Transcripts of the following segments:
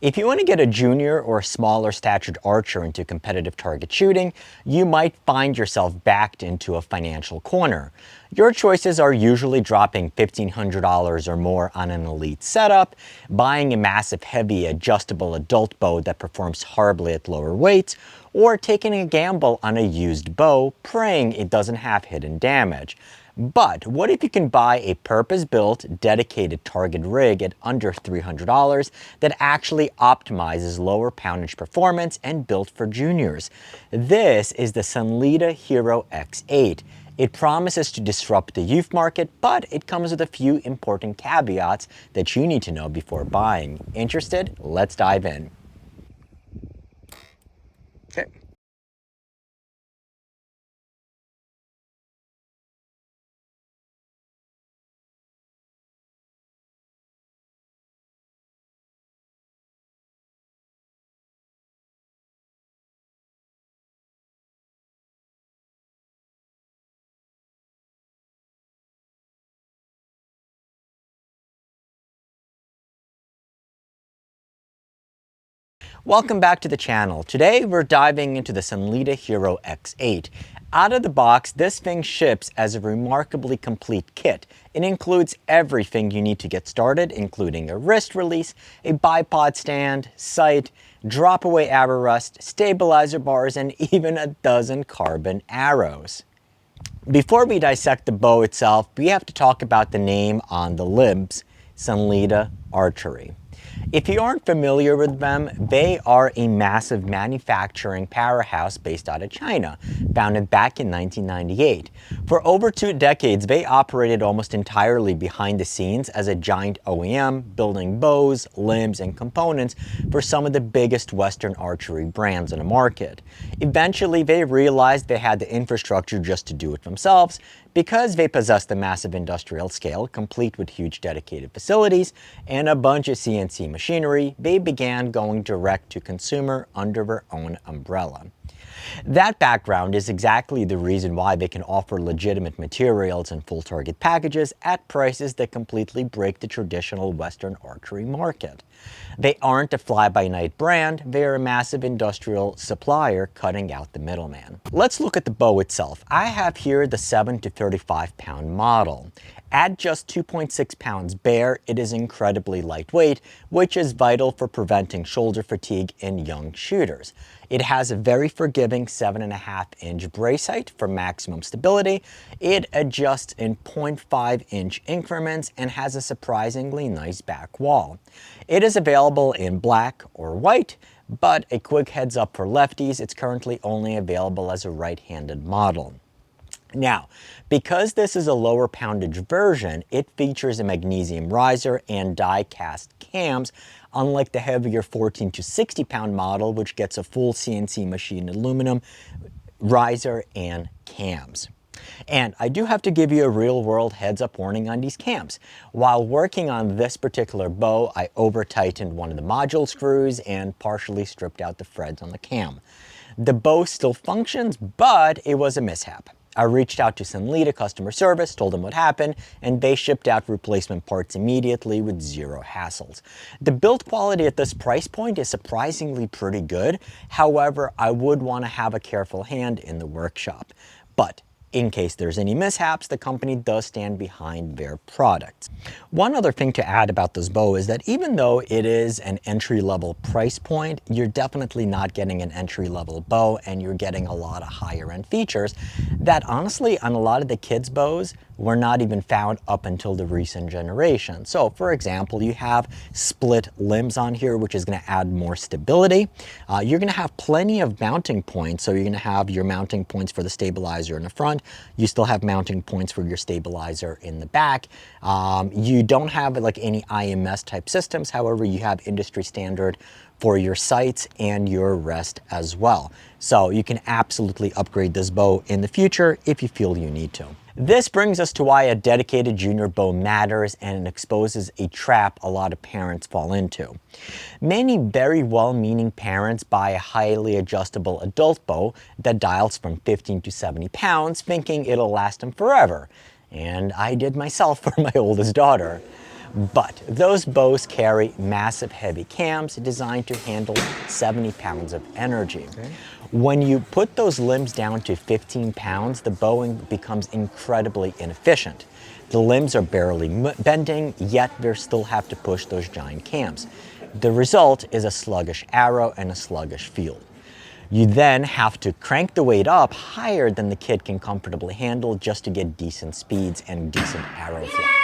If you want to get a junior or smaller statured archer into competitive target shooting, you might find yourself backed into a financial corner. Your choices are usually dropping $1,500 or more on an elite setup, buying a massive heavy adjustable adult bow that performs horribly at lower weights, or taking a gamble on a used bow, praying it doesn't have hidden damage. But what if you can buy a purpose-built, dedicated target rig at under $300 that actually optimizes lower poundage performance and built for juniors? This is the Sanlida Hero X8. It promises to disrupt the youth market, but it comes with a few important caveats that you need to know before buying. Interested? Let's dive in. Okay. Welcome back to the channel. Today we're diving into the Sanlida Hero X8. Out of the box, this thing ships as a remarkably complete kit. It includes everything you need to get started, including a wrist release, a bipod stand, sight, drop-away arrow rest, stabilizer bars, and even a dozen carbon arrows. Before we dissect the bow itself, we have to talk about the name on the libs, Sanlida Archery. If you aren't familiar with them, they are a massive manufacturing powerhouse based out of China, founded back in 1998. For over 2 decades, they operated almost entirely behind the scenes as a giant OEM, building bows, limbs, and components for some of the biggest Western archery brands in the market. Eventually, they realized they had the infrastructure just to do it themselves. Because they possessed a massive industrial scale, complete with huge dedicated facilities and a bunch of CNC machinery, they began going direct to consumer under their own umbrella. That background is exactly the reason why they can offer legitimate materials and full target packages at prices that completely break the traditional Western archery market. They aren't a fly-by-night brand, they are a massive industrial supplier cutting out the middleman. Let's look at the bow itself. I have here the 7 to 35 pound model. At just 2.6 pounds bare, it is incredibly lightweight, which is vital for preventing shoulder fatigue in young shooters. It has a very forgiving 7.5-inch brace height for maximum stability. It adjusts in 0.5-inch increments and has a surprisingly nice back wall. It is available in black or white, but a quick heads up for lefties, it's currently only available as a right-handed model. Now, because this is a lower poundage version, it features a magnesium riser and die-cast cams, unlike the heavier 14 to 60 pound model, which gets a full CNC machined aluminum riser and cams. And I do have to give you a real-world heads-up warning on these cams. While working on this particular bow, I over-tightened one of the module screws and partially stripped out the threads on the cam. The bow still functions, but it was a mishap. I reached out to Sanlida customer service, told them what happened, and they shipped out replacement parts immediately with zero hassles. The build quality at this price point is surprisingly pretty good. However, I would want to have a careful hand in the workshop. But in case there's any mishaps, the company does stand behind their products. One other thing to add about this bow is that even though it is an entry-level price point, you're definitely not getting an entry-level bow, and you're getting a lot of higher-end features that honestly on a lot of the kids' bows were not even found up until the recent generation. So for example, you have split limbs on here, which is going to add more stability. You're going to have plenty of mounting points. So you're going to have your mounting points for the stabilizer in the front. You still have mounting points for your stabilizer in the back. You don't have like any IMS type systems. However, you have industry standard for your sights and your rest as well. So you can absolutely upgrade this bow in the future if you feel you need to. This brings us to why a dedicated junior bow matters, and it exposes a trap a lot of parents fall into. Many very well-meaning parents buy a highly adjustable adult bow that dials from 15 to 70 pounds, thinking it'll last them forever. And I did myself for my oldest daughter. But those bows carry massive heavy cams designed to handle 70 pounds of energy. Okay. When you put those limbs down to 15 pounds, the bow becomes incredibly inefficient. The limbs are barely bending, yet they still have to push those giant cams. The result is a sluggish arrow and a sluggish field. You then have to crank the weight up higher than the kid can comfortably handle just to get decent speeds and decent arrow flight.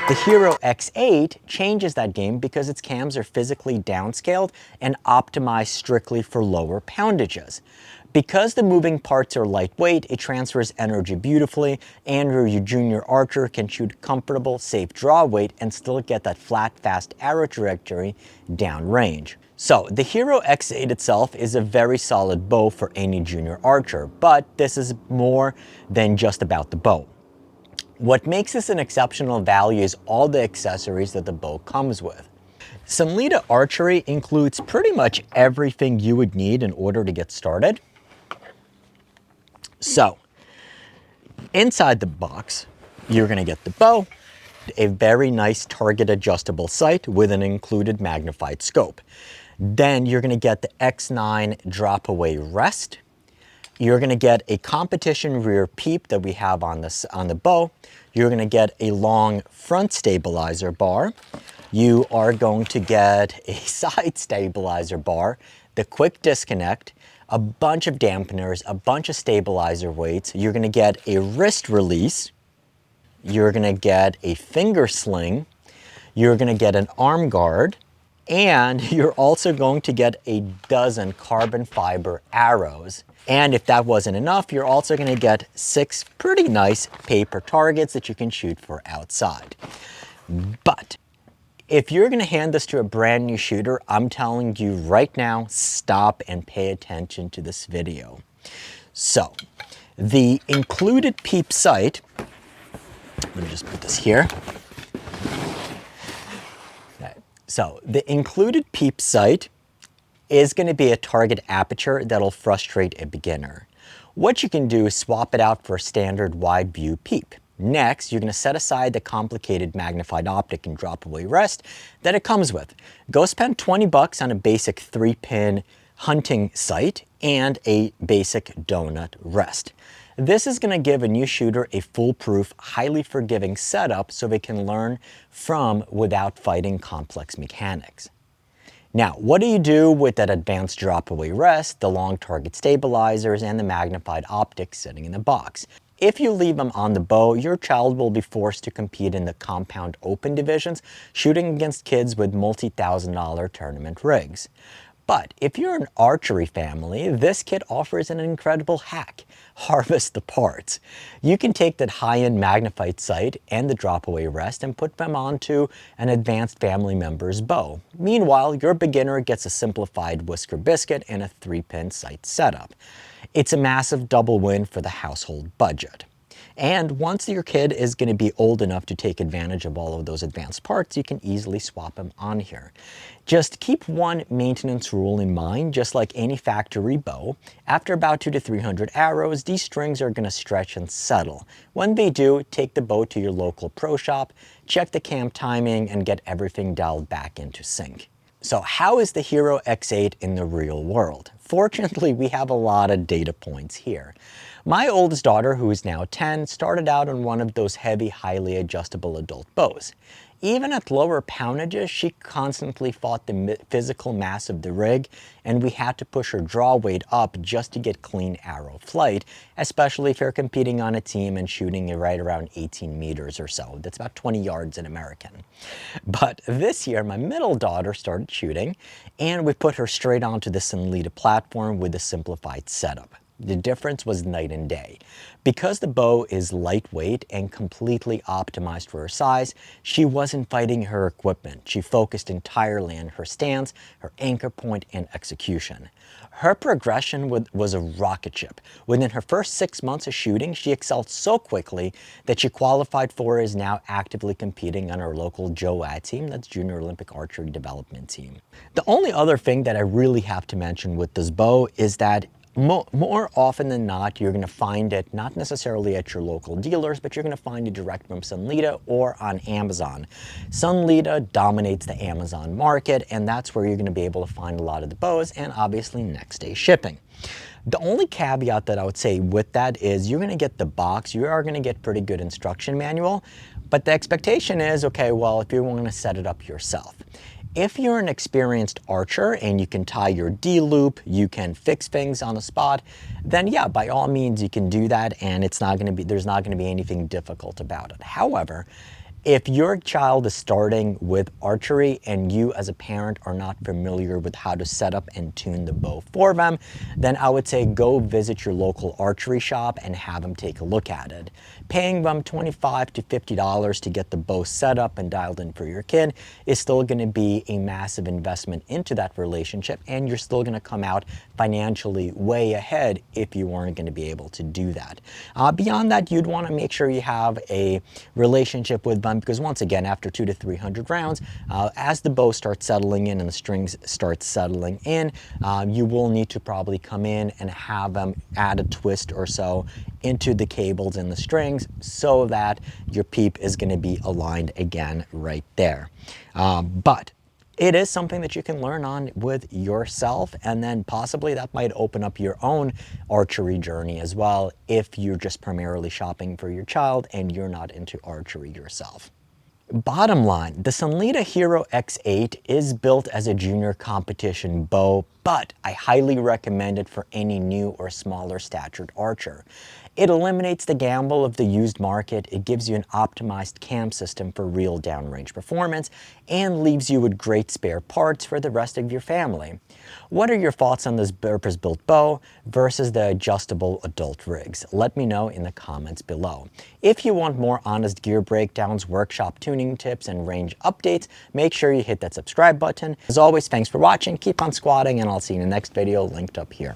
The Hero X8 changes that game because its cams are physically downscaled and optimized strictly for lower poundages. Because the moving parts are lightweight, it transfers energy beautifully, and your junior archer can shoot comfortable, safe draw weight and still get that flat, fast arrow trajectory downrange. So the Hero X8 itself is a very solid bow for any junior archer, but this is more than just about the bow. What makes this an exceptional value is all the accessories that the bow comes with. Sanlida Archery includes pretty much everything you would need in order to get started. So, inside the box, you're going to get the bow, a very nice target adjustable sight with an included magnified scope. Then you're going to get the X9 drop away rest. You're going to get a competition rear peep that we have on the bow. You're going to get a long front stabilizer bar. You are going to get a side stabilizer bar, the quick disconnect, a bunch of dampeners, a bunch of stabilizer weights. You're going to get a wrist release. You're going to get a finger sling. You're going to get an arm guard. And you're also going to get a dozen carbon fiber arrows. And if that wasn't enough, you're also going to get 6 pretty nice paper targets that you can shoot for outside. But if you're going to hand this to a brand new shooter, I'm telling you right now, stop and pay attention to this video. So the included peep sight, let me just put this here. So the included peep sight is going to be a target aperture that'll frustrate a beginner. What you can do is swap it out for a standard wide view peep. Next, you're going to set aside the complicated magnified optic and drop away rest that it comes with. Go spend 20 bucks on a basic 3-pin hunting sight and a basic donut rest. This is going to give a new shooter a foolproof, highly forgiving setup so they can learn from without fighting complex mechanics. Now, what do you do with that advanced drop away rest, the long target stabilizers, and the magnified optics sitting in the box? If you leave them on the bow, your child will be forced to compete in the compound open divisions, shooting against kids with multi-$1,000 tournament rigs. But if you're an archery family, this kit offers an incredible hack. Harvest the parts. You can take that high-end magnified sight and the drop-away rest and put them onto an advanced family member's bow. Meanwhile, your beginner gets a simplified whisker biscuit and a 3-pin sight setup. It's a massive double win for the household budget. And once your kid is going to be old enough to take advantage of all of those advanced parts, you can easily swap them on here. Just keep one maintenance rule in mind. Just like any factory bow, after about 200 to 300 arrows, these strings are going to stretch and settle. When they do, take the bow to your local pro shop, check the cam timing, and get everything dialed back into sync. So how is the Hero X8 in the real world? Fortunately, we have a lot of data points here. My oldest daughter, who is now 10, started out on one of those heavy, highly adjustable adult bows. Even at lower poundages, she constantly fought the physical mass of the rig, and we had to push her draw weight up just to get clean arrow flight, especially if you're competing on a team and shooting right around 18 meters or so. That's about 20 yards in American. But this year, my middle daughter started shooting, and we put her straight onto the Sanlida platform with a simplified setup. The difference was night and day. Because the bow is lightweight and completely optimized for her size, she wasn't fighting her equipment. She focused entirely on her stance, her anchor point, and execution. Her progression was a rocket ship. Within her first 6 months of shooting, she excelled so quickly that she qualified for is now actively competing on our local JOAD team, that's Junior Olympic Archery Development Team. The only other thing that I really have to mention with this bow is that More often than not, you're going to find it not necessarily at your local dealers, but you're going to find it direct from Sanlida or on Amazon. Sanlida dominates the Amazon market, and that's where you're going to be able to find a lot of the bows, and obviously next day shipping. The only caveat that I would say with that is you're going to get the box, you are going to get pretty good instruction manual, but the expectation is, okay, well, if you're going to set it up yourself. If you're an experienced archer and you can tie your D-loop, you can fix things on the spot, then yeah, by all means you can do that, and there's not going to be anything difficult about it. However, if your child is starting with archery and you as a parent are not familiar with how to set up and tune the bow for them, then I would say go visit your local archery shop and have them take a look at it. Paying them $25 to $50 to get the bow set up and dialed in for your kid is still going to be a massive investment into that relationship, and you're still going to come out financially way ahead if you weren't going to be able to do that. Beyond that, you'd want to make sure you have a relationship with them, because once again, after 200 to 300 rounds, as the bow starts settling in and the strings start settling in, you will need to probably come in and have them add a twist or so into the cables and the strings so that your peep is going to be aligned again right there. But it is something that you can learn on with yourself, and then possibly that might open up your own archery journey as well if you're just primarily shopping for your child and you're not into archery yourself. Bottom line, the Sanlida Hero X8 is built as a junior competition bow, but I highly recommend it for any new or smaller statured archer. It eliminates the gamble of the used market, it gives you an optimized cam system for real downrange performance, and leaves you with great spare parts for the rest of your family. What are your thoughts on this purpose-built bow versus the adjustable adult rigs? Let me know in the comments below. If you want more honest gear breakdowns, workshop tuning tips, and range updates, make sure you hit that subscribe button. As always, thanks for watching, keep on squatting, and I'll see you in the next video linked up here.